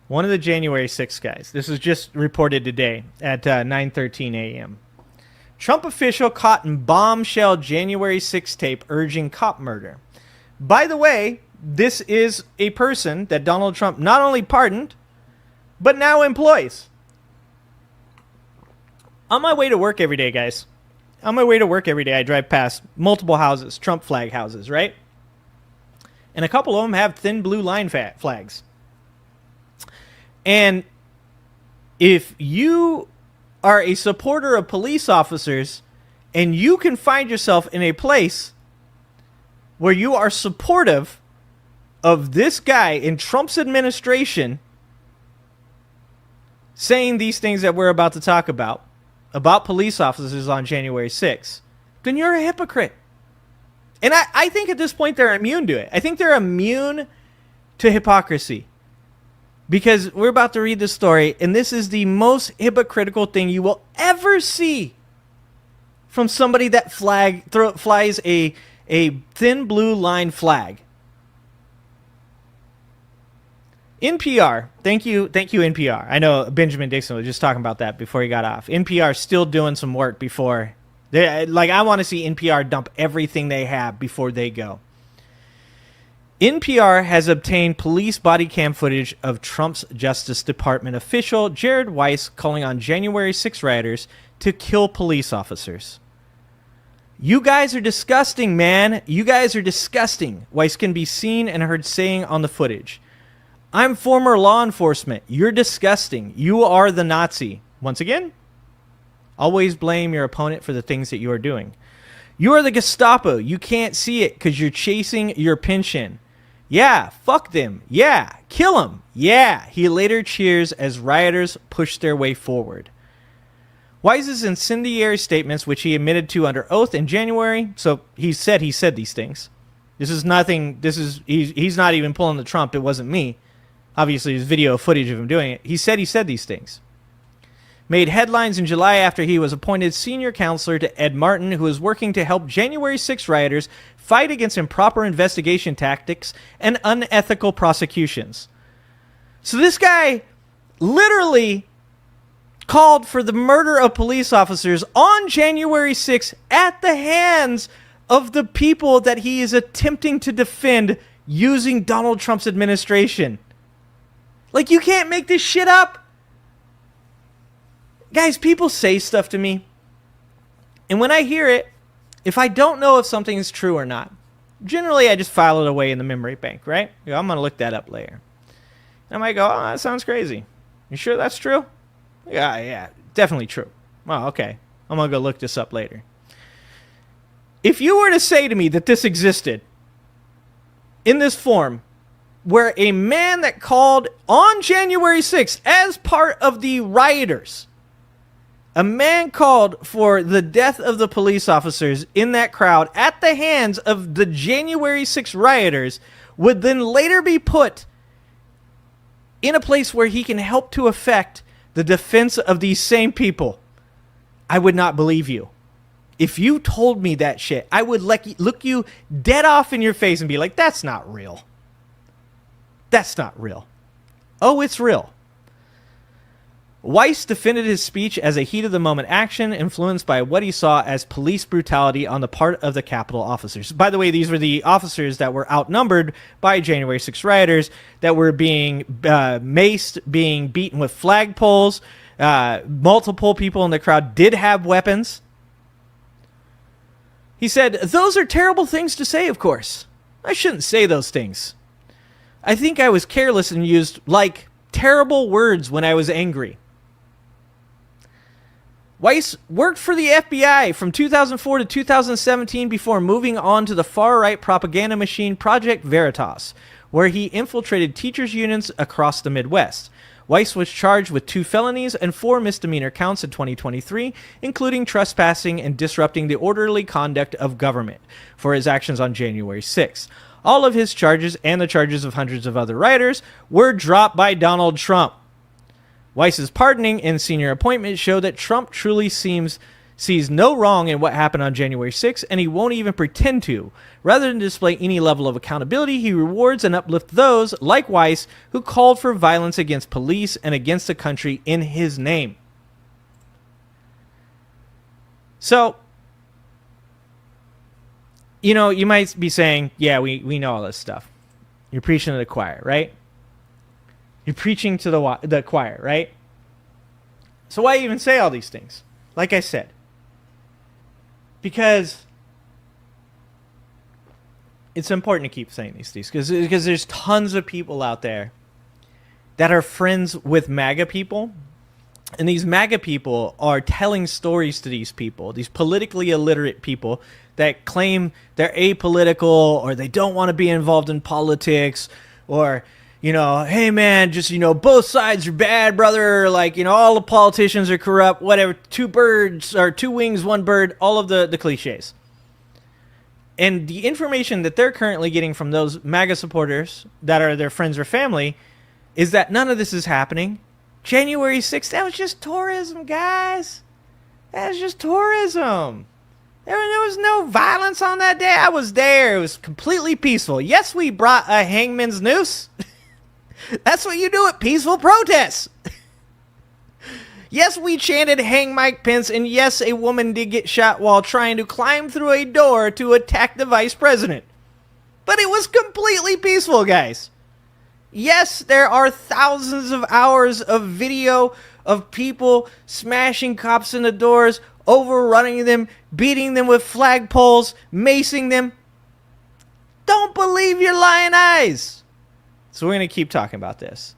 One of the January 6th guys. This was just reported today at 9:13 a.m. Trump official caught in bombshell January 6th tape urging cop murder. By the way, this is a person that Donald Trump not only pardoned, but now employs. On my way to work every day, guys. On my way to work every day, I drive past multiple houses, Trump flag houses, right? And a couple of them have thin blue line flags. And if you are a supporter of police officers and you can find yourself in a place where you are supportive of this guy in Trump's administration saying these things that we're about to talk about police officers on January 6th, then you're a hypocrite. And I think at this point they're immune to it. I think they're immune to hypocrisy. Because we're about to read the story, and this is the most hypocritical thing you will ever see from somebody that flies a thin blue line flag. NPR, thank you, NPR. I know Benjamin Dixon was just talking about that before he got off. NPR is still doing some work before. I want to see NPR dump everything they have before they go. NPR has obtained police body cam footage of Trump's Justice Department official Jared Weiss calling on January 6 rioters to kill police officers. You guys are disgusting, man. You guys are disgusting. Weiss can be seen and heard saying on the footage, "I'm former law enforcement. You're disgusting. You are the Nazi." Once again, always blame your opponent for the things that you are doing. "You are the Gestapo. You can't see it because you're chasing your pension. Yeah, fuck them. Yeah, kill them. Yeah." He later cheers as rioters push their way forward. Weiss's incendiary statements, which he admitted to under oath in January, so he said these things. This is nothing. He's not even pulling the Trump. It wasn't me. Obviously, there's video footage of him doing it. He said these things. Made headlines in July after he was appointed senior counselor to Ed Martin, who is working to help January 6 rioters fight against improper investigation tactics and unethical prosecutions. So this guy literally called for the murder of police officers on January 6 at the hands of the people that he is attempting to defend using Donald Trump's administration. Like, you can't make this shit up. Guys, people say stuff to me, and when I hear it, if I don't know if something is true or not, generally I just file it away in the memory bank, right? I'm going to look that up later. And I might go, "Oh, that sounds crazy. You sure that's true?" Yeah, definitely true. Oh, okay. I'm going to go look this up later. If you were to say to me that this existed in this form, where a man that called on January 6th as part of the rioters, a man called for the death of the police officers in that crowd at the hands of the January 6 rioters, would then later be put in a place where he can help to affect the defense of these same people, I would not believe you. If you told me that shit, I would look you dead off in your face and be like, "That's not real. That's not real." Oh, it's real. Weiss defended his speech as a heat-of-the-moment action influenced by what he saw as police brutality on the part of the Capitol officers. By the way, these were the officers that were outnumbered by January 6 rioters, that were being maced, being beaten with flagpoles. Multiple people in the crowd did have weapons. He said, "Those are terrible things to say, of course. I shouldn't say those things. I think I was careless and used, terrible words when I was angry." Weiss worked for the FBI from 2004 to 2017 before moving on to the far-right propaganda machine Project Veritas, where he infiltrated teachers' unions across the Midwest. Weiss was charged with 2 felonies and 4 misdemeanor counts in 2023, including trespassing and disrupting the orderly conduct of government for his actions on January 6. All of his charges and the charges of hundreds of other rioters were dropped by Donald Trump. Weiss's pardoning and senior appointment show that Trump truly sees sees no wrong in what happened on January 6th, and he won't even pretend to. Rather than display any level of accountability, he rewards and uplifts those, like Weiss, who called for violence against police and against the country in his name. So, you know, you might be saying, yeah, we know all this stuff. You're preaching to the choir, right? You're preaching to the choir, right? So why even say all these things? Like I said, because it's important to keep saying these things, because there's tons of people out there that are friends with MAGA people, and these MAGA people are telling stories to these people, these politically illiterate people that claim they're apolitical or they don't want to be involved in politics, or, you know, hey man, just, you know, both sides are bad, brother. Like, you know, all the politicians are corrupt, whatever. Two birds, or two wings, one bird, all of the cliches. And the information that they're currently getting from those MAGA supporters that are their friends or family is that none of this is happening. January 6th, that was just tourism, guys. That was just tourism. There was no violence on that day. I was there. It was completely peaceful. Yes, we brought a hangman's noose. That's what you do at peaceful protests. Yes, we chanted "Hang Mike Pence," and yes, a woman did get shot while trying to climb through a door to attack the vice president. But it was completely peaceful, guys. Yes, there are thousands of hours of video of people smashing cops in the doors, overrunning them, beating them with flagpoles, macing them. Don't believe your lying eyes. So we're going to keep talking about this.